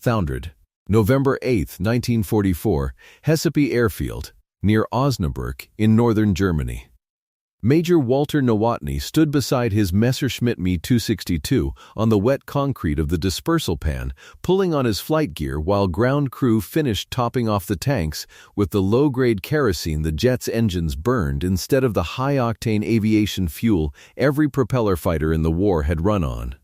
Founded November 8, 1944, Hessepe Airfield, near Osnabrück in northern Germany. Major Walter Nowotny stood beside his Messerschmitt Me 262 on the wet concrete of the dispersal pan, pulling on his flight gear while ground crew finished topping off the tanks with the low-grade kerosene the jet's engines burned instead of the high-octane aviation fuel every propeller fighter in the war had run on.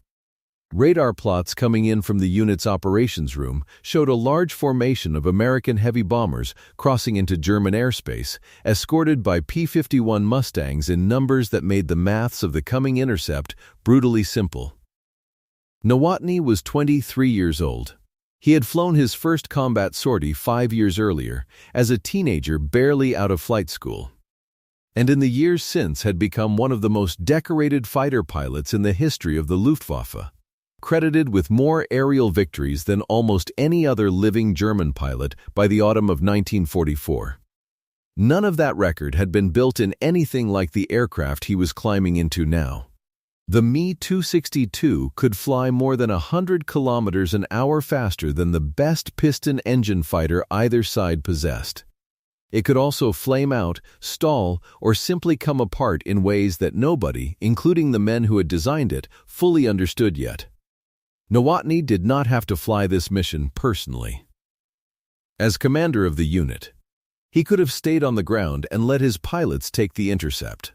Radar plots coming in from the unit's operations room showed a large formation of American heavy bombers crossing into German airspace, escorted by P-51 Mustangs in numbers that made the maths of the coming intercept brutally simple. Nowotny was 23 years old. He had flown his first combat sortie 5 years earlier, as a teenager barely out of flight school, and in the years since had become one of the most decorated fighter pilots in the history of the Luftwaffe, credited with more aerial victories than almost any other living German pilot by the autumn of 1944. None of that record had been built in anything like the aircraft he was climbing into now. The Me 262 could fly more than 100 kilometers an hour faster than the best piston engine fighter either side possessed. It could also flame out, stall, or simply come apart in ways that nobody, including the men who had designed it, fully understood yet. Nowotny did not have to fly this mission personally. As commander of the unit, he could have stayed on the ground and let his pilots take the intercept.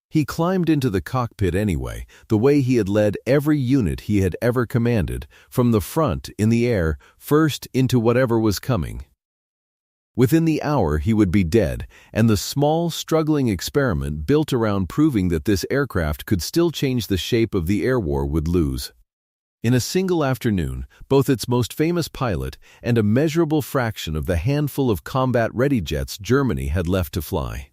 He climbed into the cockpit anyway, the way he had led every unit he had ever commanded, from the front, in the air, first into whatever was coming. Within the hour he would be dead, and the small, struggling experiment built around proving that this aircraft could still change the shape of the air war would lose. In a single afternoon, both its most famous pilot and a measurable fraction of the handful of combat-ready jets Germany had left to fly.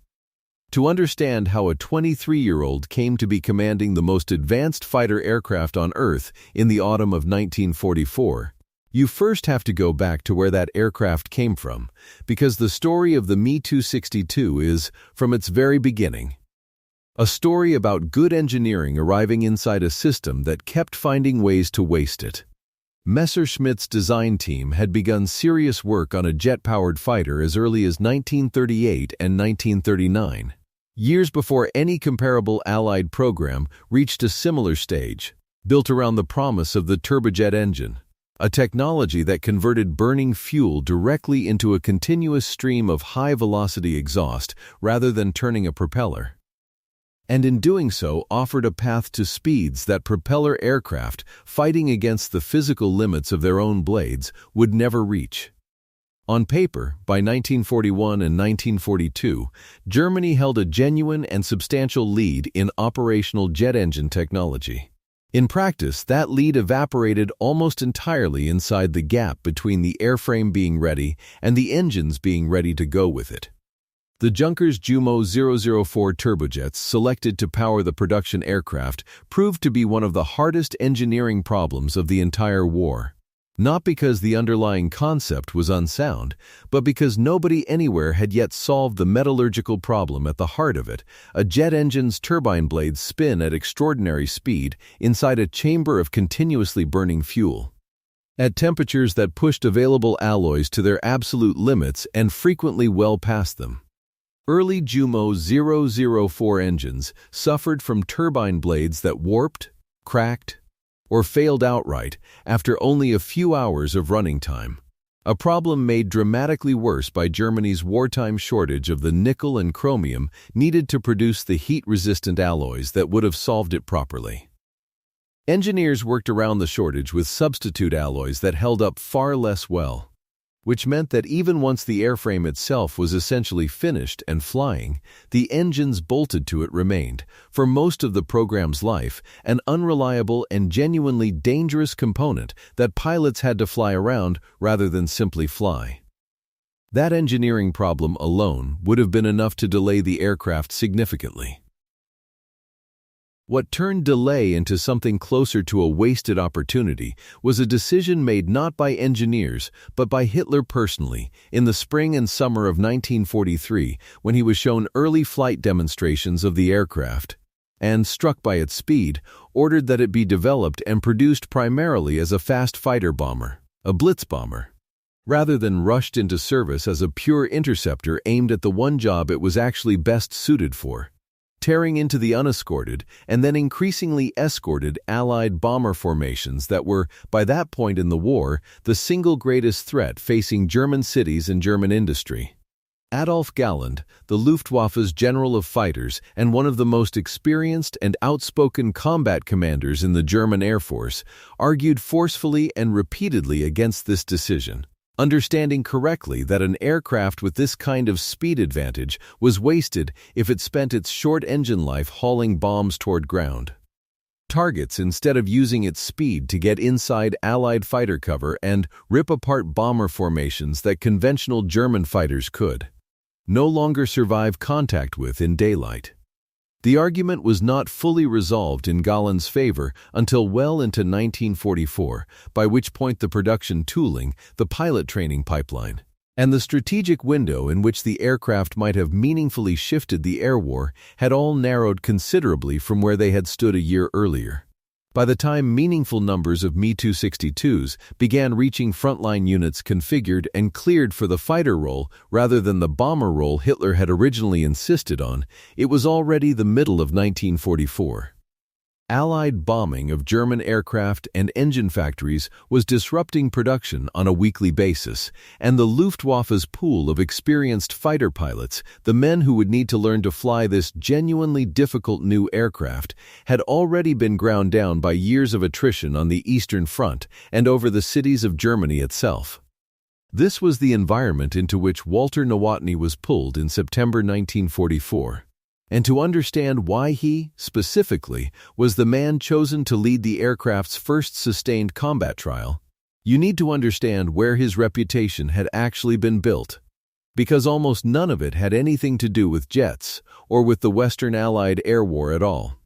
To understand how a 23-year-old came to be commanding the most advanced fighter aircraft on Earth in the autumn of 1944, you first have to go back to where that aircraft came from, because the story of the Me 262 is, from its very beginning, a story about good engineering arriving inside a system that kept finding ways to waste it. Messerschmitt's design team had begun serious work on a jet-powered fighter as early as 1938 and 1939, years before any comparable Allied program reached a similar stage, built around the promise of the turbojet engine, a technology that converted burning fuel directly into a continuous stream of high-velocity exhaust rather than turning a propeller, and in doing so offered a path to speeds that propeller aircraft, fighting against the physical limits of their own blades, would never reach. On paper, by 1941 and 1942, Germany held a genuine and substantial lead in operational jet engine technology. In practice, that lead evaporated almost entirely inside the gap between the airframe being ready and the engines being ready to go with it. The Junkers Jumo 004 turbojets selected to power the production aircraft proved to be one of the hardest engineering problems of the entire war. Not because the underlying concept was unsound, but because nobody anywhere had yet solved the metallurgical problem at the heart of it. A jet engine's turbine blades spin at extraordinary speed inside a chamber of continuously burning fuel, at temperatures that pushed available alloys to their absolute limits and frequently well past them. Early Jumo 004 engines suffered from turbine blades that warped, cracked, or failed outright after only a few hours of running time, a problem made dramatically worse by Germany's wartime shortage of the nickel and chromium needed to produce the heat-resistant alloys that would have solved it properly. Engineers worked around the shortage with substitute alloys that held up far less well, which meant that even once the airframe itself was essentially finished and flying, the engines bolted to it remained, for most of the program's life, an unreliable and genuinely dangerous component that pilots had to fly around rather than simply fly. That engineering problem alone would have been enough to delay the aircraft significantly. What turned delay into something closer to a wasted opportunity was a decision made not by engineers, but by Hitler personally, in the spring and summer of 1943, when he was shown early flight demonstrations of the aircraft, and, struck by its speed, ordered that it be developed and produced primarily as a fast fighter bomber. a blitz bomber, rather than rushed into service as a pure interceptor aimed at the one job it was actually best suited for, tearing into the unescorted and then increasingly escorted Allied bomber formations that were, by that point in the war, the single greatest threat facing German cities and German industry. Adolf Galland, the Luftwaffe's general of fighters and one of the most experienced and outspoken combat commanders in the German Air Force, argued forcefully and repeatedly against this decision, understanding correctly that an aircraft with this kind of speed advantage was wasted if it spent its short engine life hauling bombs toward ground targets instead of using its speed to get inside Allied fighter cover and rip apart bomber formations that conventional German fighters could no longer survive contact with in daylight. The argument was not fully resolved in Galland's favor until well into 1944, by which point the production tooling, the pilot training pipeline, and the strategic window in which the aircraft might have meaningfully shifted the air war had all narrowed considerably from where they had stood a year earlier. By the time meaningful numbers of Me-262s began reaching frontline units configured and cleared for the fighter role rather than the bomber role Hitler had originally insisted on, it was already the middle of 1944. Allied bombing of German aircraft and engine factories was disrupting production on a weekly basis, and the Luftwaffe's pool of experienced fighter pilots, the men who would need to learn to fly this genuinely difficult new aircraft, had already been ground down by years of attrition on the Eastern Front and over the cities of Germany itself. This was the environment into which Walter Nowotny was pulled in September 1944. And to understand why he, specifically, was the man chosen to lead the aircraft's first sustained combat trial, you need to understand where his reputation had actually been built, because almost none of it had anything to do with jets or with the Western Allied air war at all.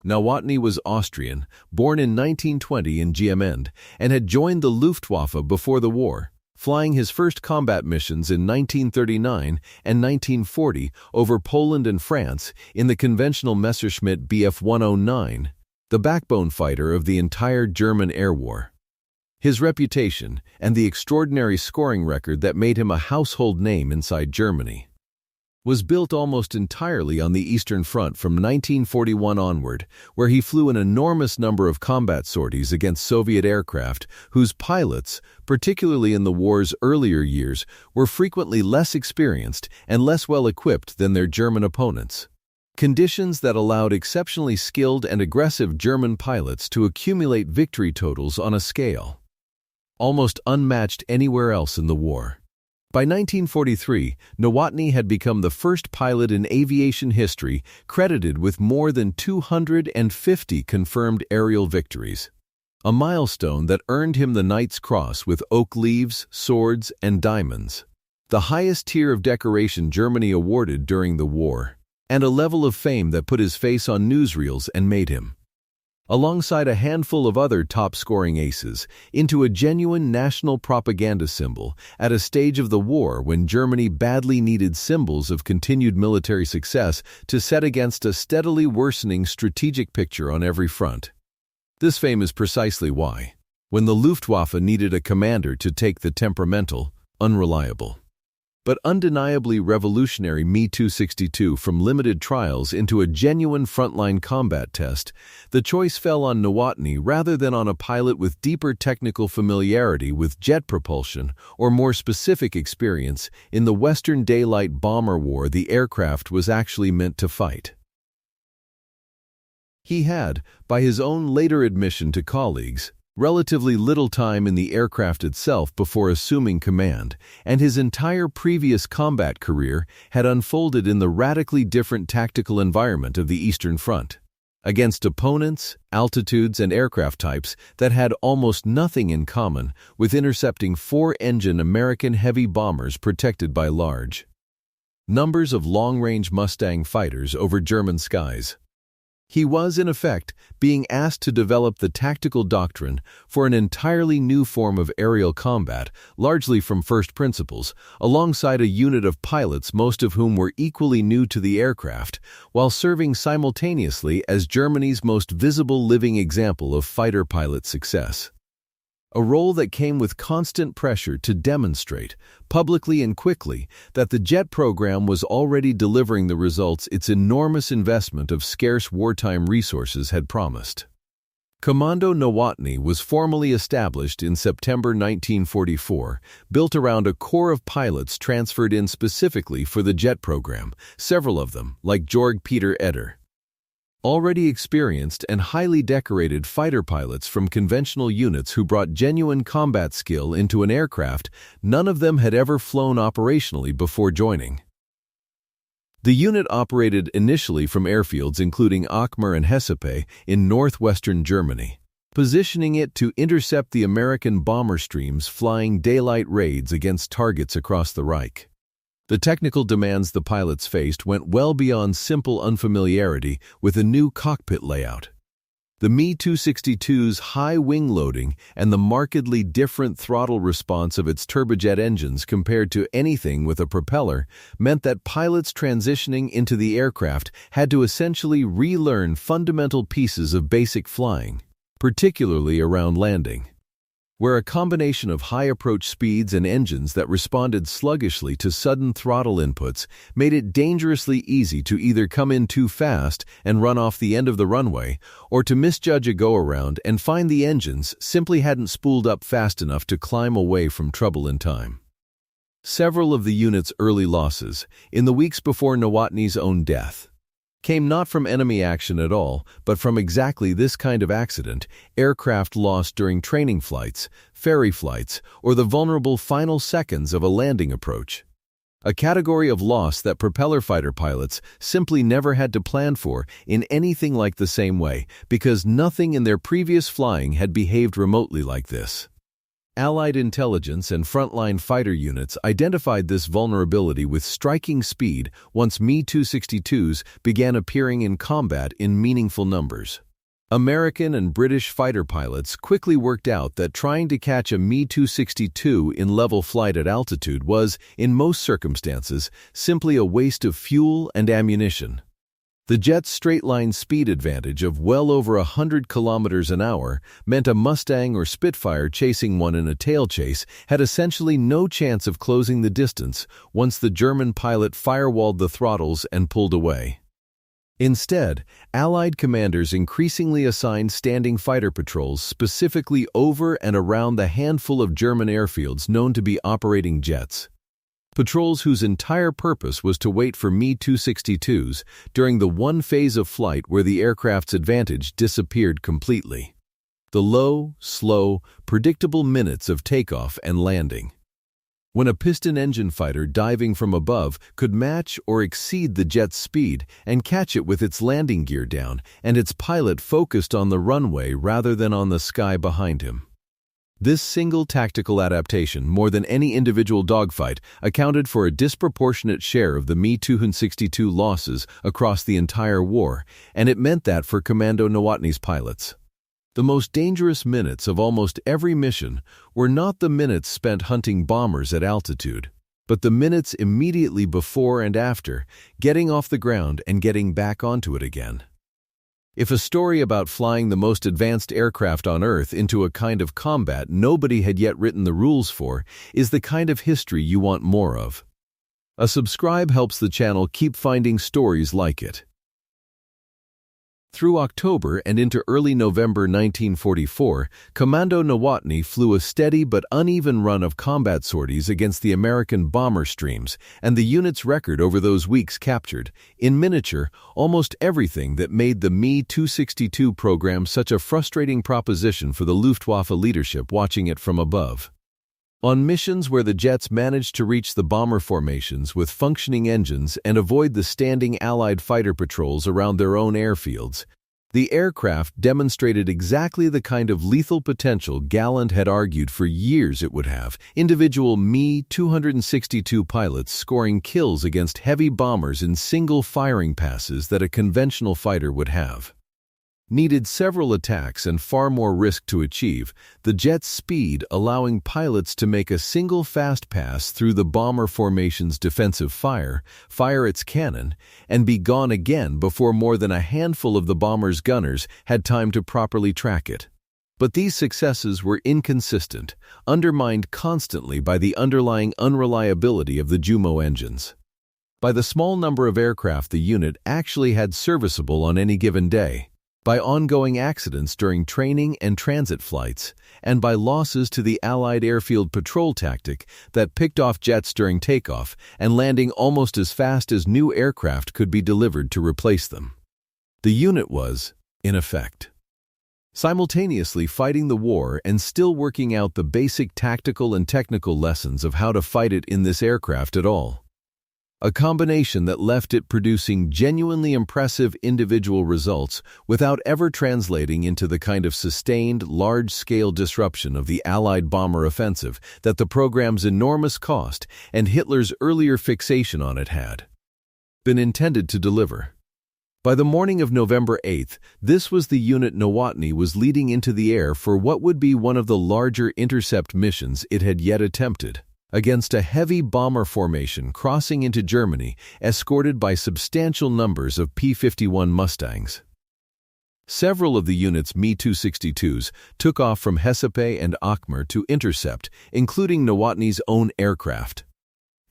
Nowotny was Austrian, born in 1920 in Giemend, and had joined the Luftwaffe before the war, flying his first combat missions in 1939 and 1940 over Poland and France in the conventional Messerschmitt Bf 109, the backbone fighter of the entire German air war. His reputation and the extraordinary scoring record that made him a household name inside Germany was built almost entirely on the Eastern Front from 1941 onward, where he flew an enormous number of combat sorties against Soviet aircraft whose pilots, particularly in the war's earlier years, were frequently less experienced and less well-equipped than their German opponents. Conditions that allowed exceptionally skilled and aggressive German pilots to accumulate victory totals on a scale almost unmatched anywhere else in the war. By 1943, Nowotny had become the first pilot in aviation history credited with more than 250 confirmed aerial victories, a milestone that earned him the Knight's Cross with oak leaves, swords, and diamonds, the highest tier of decoration Germany awarded during the war, and a level of fame that put his face on newsreels and made him, alongside a handful of other top-scoring aces, into a genuine national propaganda symbol at a stage of the war when Germany badly needed symbols of continued military success to set against a steadily worsening strategic picture on every front. This fame is precisely why, when the Luftwaffe needed a commander to take the temperamental, unreliable, but undeniably revolutionary Me-262 from limited trials into a genuine frontline combat test, the choice fell on Nowotny rather than on a pilot with deeper technical familiarity with jet propulsion or more specific experience in the Western daylight bomber war the aircraft was actually meant to fight. He had, by his own later admission to colleagues, relatively little time in the aircraft itself before assuming command, and his entire previous combat career had unfolded in the radically different tactical environment of the Eastern Front, against opponents, altitudes, and aircraft types that had almost nothing in common with intercepting four-engine American heavy bombers protected by large numbers of long-range Mustang fighters over German skies. He was, in effect, being asked to develop the tactical doctrine for an entirely new form of aerial combat, largely from first principles, alongside a unit of pilots most of whom were equally new to the aircraft, while serving simultaneously as Germany's most visible living example of fighter pilot success. a role that came with constant pressure to demonstrate, publicly and quickly, that the jet program was already delivering the results its enormous investment of scarce wartime resources had promised. Commando Nowotny was formally established in September 1944, built around a core of pilots transferred in specifically for the jet program, several of them, like Georg Peter Eder. Already experienced and highly decorated fighter pilots from conventional units who brought genuine combat skill into an aircraft none of them had ever flown operationally before joining. The unit operated initially from airfields including Aachen and Hessepe in northwestern Germany, positioning it to intercept the American bomber streams flying daylight raids against targets across the Reich. The technical demands the pilots faced went well beyond simple unfamiliarity with a new cockpit layout. The Me-262's high wing loading and the markedly different throttle response of its turbojet engines compared to anything with a propeller meant that pilots transitioning into the aircraft had to essentially relearn fundamental pieces of basic flying, particularly around landing, where a combination of high approach speeds and engines that responded sluggishly to sudden throttle inputs made it dangerously easy to either come in too fast and run off the end of the runway, or to misjudge a go-around and find the engines simply hadn't spooled up fast enough to climb away from trouble in time. Several of the unit's early losses, in the weeks before Nowotny's own death, came not from enemy action at all, but from exactly this kind of accident: aircraft lost during training flights, ferry flights, or the vulnerable final seconds of a landing approach. A category of loss that propeller fighter pilots simply never had to plan for in anything like the same way, because nothing in their previous flying had behaved remotely like this. Allied intelligence and frontline fighter units identified this vulnerability with striking speed once Me-262s began appearing in combat in meaningful numbers. American and British fighter pilots quickly worked out that trying to catch a Me-262 in level flight at altitude was, in most circumstances, simply a waste of fuel and ammunition. The jet's straight-line speed advantage of well over 100 kilometers an hour meant a Mustang or Spitfire chasing one in a tail chase had essentially no chance of closing the distance once the German pilot firewalled the throttles and pulled away. Instead, Allied commanders increasingly assigned standing fighter patrols specifically over and around the handful of German airfields known to be operating jets. Patrols whose entire purpose was to wait for Me-262s during the one phase of flight where the aircraft's advantage disappeared completely: the low, slow, predictable minutes of takeoff and landing, when a piston engine fighter diving from above could match or exceed the jet's speed and catch it with its landing gear down and its pilot focused on the runway rather than on the sky behind him. This single tactical adaptation, more than any individual dogfight, accounted for a disproportionate share of the Me-262 losses across the entire war, and it meant that for Commando Nowotny's pilots, the most dangerous minutes of almost every mission were not the minutes spent hunting bombers at altitude, but the minutes immediately before and after, getting off the ground and getting back onto it again. If a story about flying the most advanced aircraft on Earth into a kind of combat nobody had yet written the rules for is the kind of history you want more of. A subscribe helps the channel keep finding stories like it. Through October and into early November 1944, Commando Nowotny flew a steady but uneven run of combat sorties against the American bomber streams, and the unit's record over those weeks captured, in miniature, almost everything that made the Me-262 program such a frustrating proposition for the Luftwaffe leadership watching it from above. On missions where the jets managed to reach the bomber formations with functioning engines and avoid the standing Allied fighter patrols around their own airfields, the aircraft demonstrated exactly the kind of lethal potential Gallant had argued for years it would have, individual Me-262 pilots scoring kills against heavy bombers in single firing passes that a conventional fighter would have. Needed several attacks and far more risk to achieve, the jet's speed allowing pilots to make a single fast pass through the bomber formation's defensive fire its cannon, and be gone again before more than a handful of the bomber's gunners had time to properly track it. But these successes were inconsistent, undermined constantly by the underlying unreliability of the Jumo engines. By the small number of aircraft the unit actually had serviceable on any given day, by ongoing accidents during training and transit flights, and by losses to the Allied airfield patrol tactic that picked off jets during takeoff and landing almost as fast as new aircraft could be delivered to replace them. The unit was, in effect, simultaneously fighting the war and still working out the basic tactical and technical lessons of how to fight it in this aircraft at all. A combination that left it producing genuinely impressive individual results without ever translating into the kind of sustained, large-scale disruption of the Allied bomber offensive that the program's enormous cost and Hitler's earlier fixation on it had been intended to deliver. By the morning of November 8th, this was the unit Nowotny was leading into the air for what would be one of the larger intercept missions it had yet attempted, against a heavy bomber formation crossing into Germany, escorted by substantial numbers of P-51 Mustangs. Several of the unit's Me-262s took off from Hessepe and Akmer to intercept, including Nowotny's own aircraft.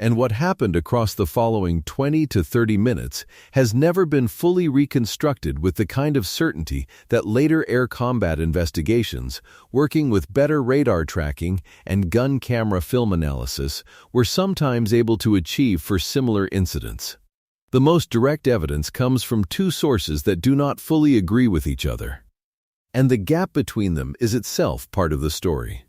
And what happened across the following 20 to 30 minutes has never been fully reconstructed with the kind of certainty that later air combat investigations, working with better radar tracking and gun camera film analysis, were sometimes able to achieve for similar incidents. The most direct evidence comes from two sources that do not fully agree with each other. And the gap between them is itself part of the story.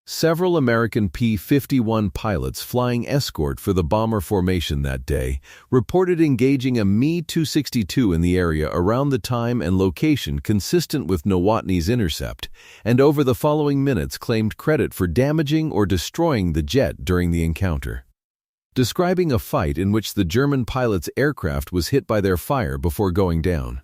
Several American P-51 pilots flying escort for the bomber formation that day reported engaging a Me-262 in the area around the time and location consistent with Nowotny's intercept, and over the following minutes claimed credit for damaging or destroying the jet during the encounter, describing a fight in which the German pilot's aircraft was hit by their fire before going down.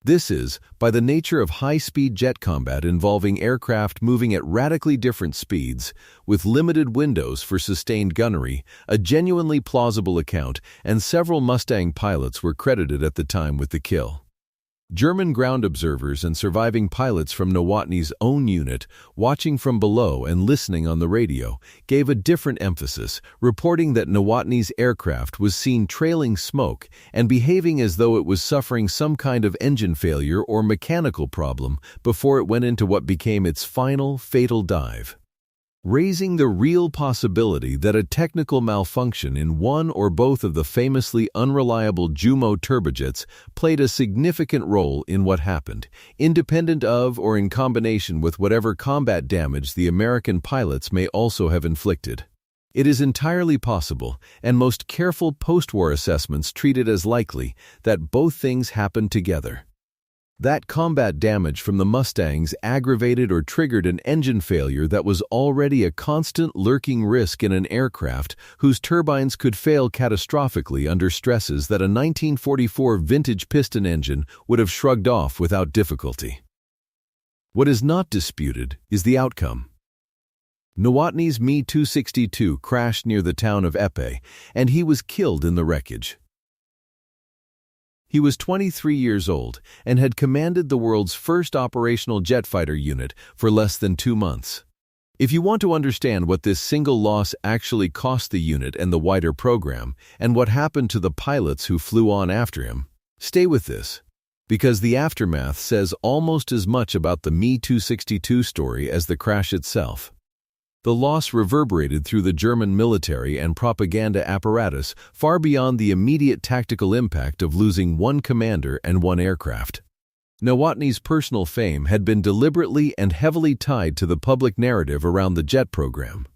This is, by the nature of high-speed jet combat involving aircraft moving at radically different speeds, with limited windows for sustained gunnery, a genuinely plausible account, and several Mustang pilots were credited at the time with the kill. German ground observers and surviving pilots from Nowotny's own unit, watching from below and listening on the radio, gave a different emphasis, reporting that Nowotny's aircraft was seen trailing smoke and behaving as though it was suffering some kind of engine failure or mechanical problem before it went into what became its final, fatal dive, raising the real possibility that a technical malfunction in one or both of the famously unreliable Jumo turbojets played a significant role in what happened, independent of or in combination with whatever combat damage the American pilots may also have inflicted. It is entirely possible, and most careful post-war assessments treat it as likely, that both things happened together. That combat damage from the Mustangs aggravated or triggered an engine failure that was already a constant lurking risk in an aircraft whose turbines could fail catastrophically under stresses that a 1944 vintage piston engine would have shrugged off without difficulty. What is not disputed is the outcome. Nowotny's Me-262 crashed near the town of Epes, and he was killed in the wreckage. He was 23 years old and had commanded the world's first operational jet fighter unit for less than 2 months. If you want to understand what this single loss actually cost the unit and the wider program, and what happened to the pilots who flew on after him, stay with this, because the aftermath says almost as much about the Me-262 story as the crash itself. The loss reverberated through the German military and propaganda apparatus far beyond the immediate tactical impact of losing one commander and one aircraft. Nowotny's personal fame had been deliberately and heavily tied to the public narrative around the jet program.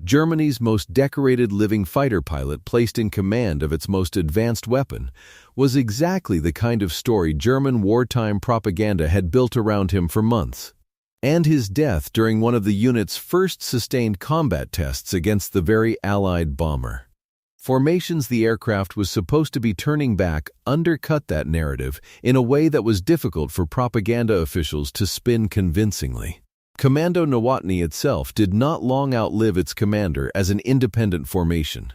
Germany's most decorated living fighter pilot placed in command of its most advanced weapon was exactly the kind of story German wartime propaganda had built around him for months. And his death during one of the unit's first sustained combat tests against the very Allied bomber formations the aircraft was supposed to be turning back undercut that narrative in a way that was difficult for propaganda officials to spin convincingly. Commando Nowotny itself did not long outlive its commander as an independent formation.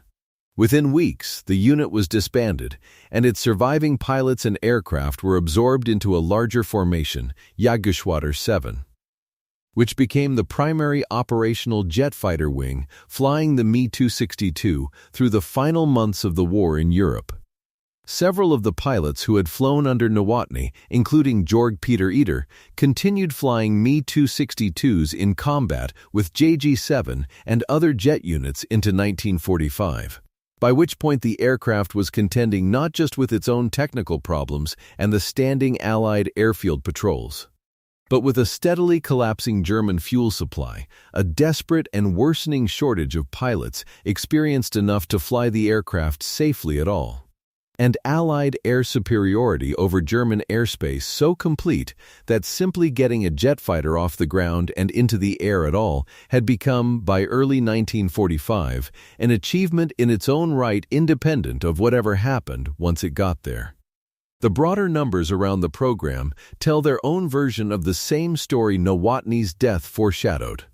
Within weeks, the unit was disbanded, and its surviving pilots and aircraft were absorbed into a larger formation, Jagdgeschwader 7. which became the primary operational jet fighter wing flying the Me-262 through the final months of the war in Europe. Several of the pilots who had flown under Nowotny, including Georg Peter Eder, continued flying Me-262s in combat with JG-7 and other jet units into 1945, by which point the aircraft was contending not just with its own technical problems and the standing Allied airfield patrols, but with a steadily collapsing German fuel supply, a desperate and worsening shortage of pilots experienced enough to fly the aircraft safely at all, and Allied air superiority over German airspace so complete that simply getting a jet fighter off the ground and into the air at all had become, by early 1945, an achievement in its own right independent of whatever happened once it got there. The broader numbers around the program tell their own version of the same story Nowotny's death foreshadowed.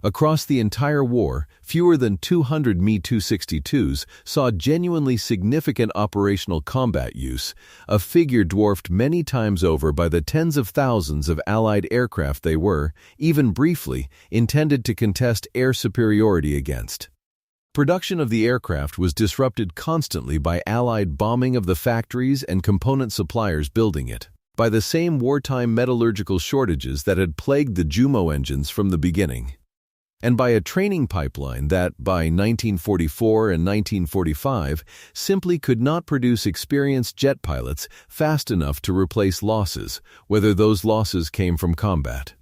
Across the entire war, fewer than 200 Me-262s saw genuinely significant operational combat use, a figure dwarfed many times over by the tens of thousands of Allied aircraft they were, even briefly, intended to contest air superiority against. Production of the aircraft was disrupted constantly by Allied bombing of the factories and component suppliers building it, by the same wartime metallurgical shortages that had plagued the Jumo engines from the beginning, and by a training pipeline that, by 1944 and 1945, simply could not produce experienced jet pilots fast enough to replace losses, whether those losses came from combat,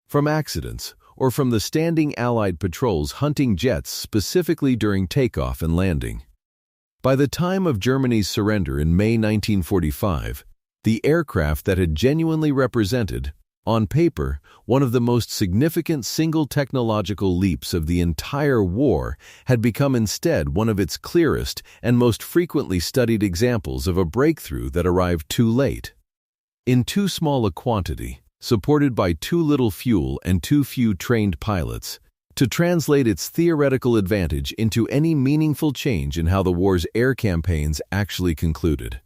from accidents, or from the standing Allied patrols hunting jets specifically during takeoff and landing. By the time of Germany's surrender in May 1945, the aircraft that had genuinely represented, on paper, one of the most significant single technological leaps of the entire war had become instead one of its clearest and most frequently studied examples of a breakthrough that arrived too late, in too small a quantity, supported by too little fuel and too few trained pilots, to translate its theoretical advantage into any meaningful change in how the war's air campaigns actually concluded.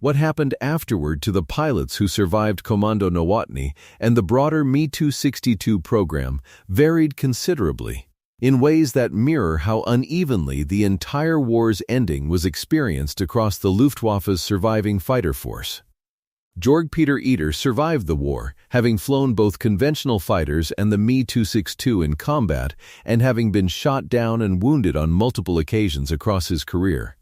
What happened afterward to the pilots who survived Commando Nowotny and the broader Me-262 program varied considerably, in ways that mirror how unevenly the entire war's ending was experienced across the Luftwaffe's surviving fighter force. Georg Peter Eder survived the war, having flown both conventional fighters and the Me-262 in combat and having been shot down and wounded on multiple occasions across his career,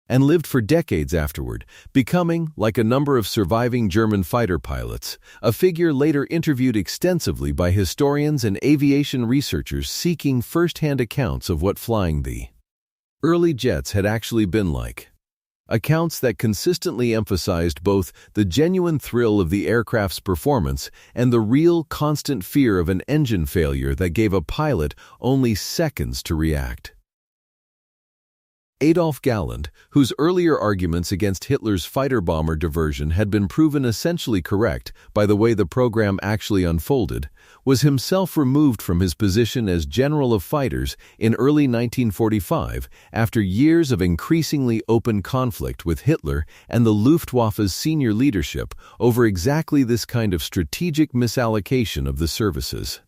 and lived for decades afterward, becoming, like a number of surviving German fighter pilots, a figure later interviewed extensively by historians and aviation researchers seeking first-hand accounts of what flying the early jets had actually been like. Accounts that consistently emphasized both the genuine thrill of the aircraft's performance and the real, constant fear of an engine failure that gave a pilot only seconds to react. Adolf Galland, whose earlier arguments against Hitler's fighter-bomber diversion had been proven essentially correct by the way the program actually unfolded, was himself removed from his position as General of Fighters in early 1945 after years of increasingly open conflict with Hitler and the Luftwaffe's senior leadership over exactly this kind of strategic misallocation of the services,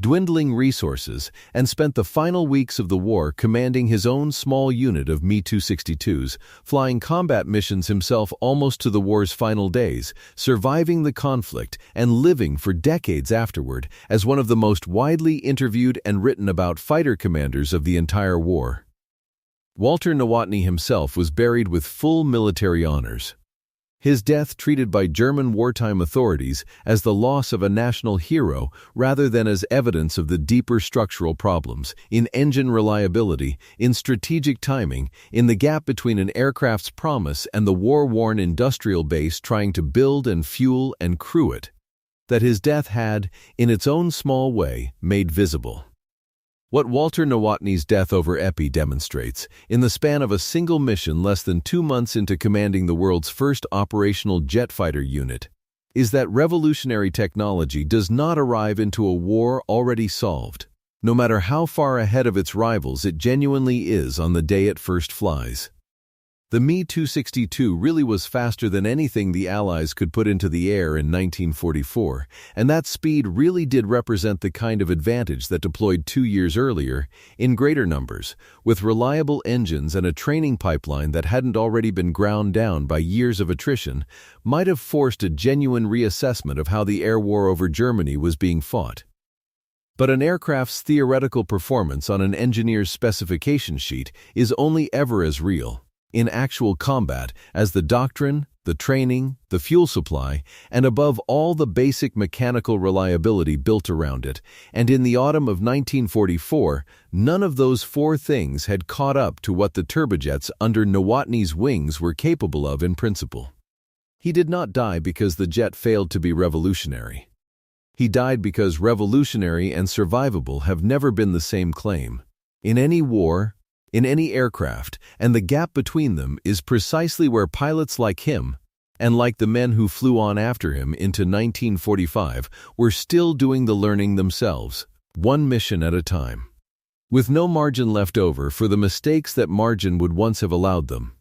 dwindling resources, and spent the final weeks of the war commanding his own small unit of Me-262s, flying combat missions himself almost to the war's final days, surviving the conflict and living for decades afterward as one of the most widely interviewed and written about fighter commanders of the entire war. Walter Nowotny himself was buried with full military honors, his death treated by German wartime authorities as the loss of a national hero rather than as evidence of the deeper structural problems in engine reliability, in strategic timing, in the gap between an aircraft's promise and the war-worn industrial base trying to build and fuel and crew it, that his death had, in its own small way, made visible. What Walter Nowotny's death over Epi demonstrates, in the span of a single mission less than 2 months into commanding the world's first operational jet fighter unit, is that revolutionary technology does not arrive into a war already solved, no matter how far ahead of its rivals it genuinely is on the day it first flies. The Me-262 really was faster than anything the Allies could put into the air in 1944, and that speed really did represent the kind of advantage that deployed 2 years earlier, in greater numbers, with reliable engines and a training pipeline that hadn't already been ground down by years of attrition, might have forced a genuine reassessment of how the air war over Germany was being fought. But an aircraft's theoretical performance on an engineer's specification sheet is only ever as real, in actual combat, as the doctrine, the training, the fuel supply, and above all the basic mechanical reliability built around it. And in the autumn of 1944, none of those 4 things had caught up to what the turbojets under Nowotny's wings were capable of in principle. He did not die because the jet failed to be revolutionary. He died because revolutionary and survivable have never been the same claim. In any war, in any aircraft, and the gap between them is precisely where pilots like him, and like the men who flew on after him into 1945, were still doing the learning themselves, one mission at a time. With no margin left over for the mistakes that margin would once have allowed them.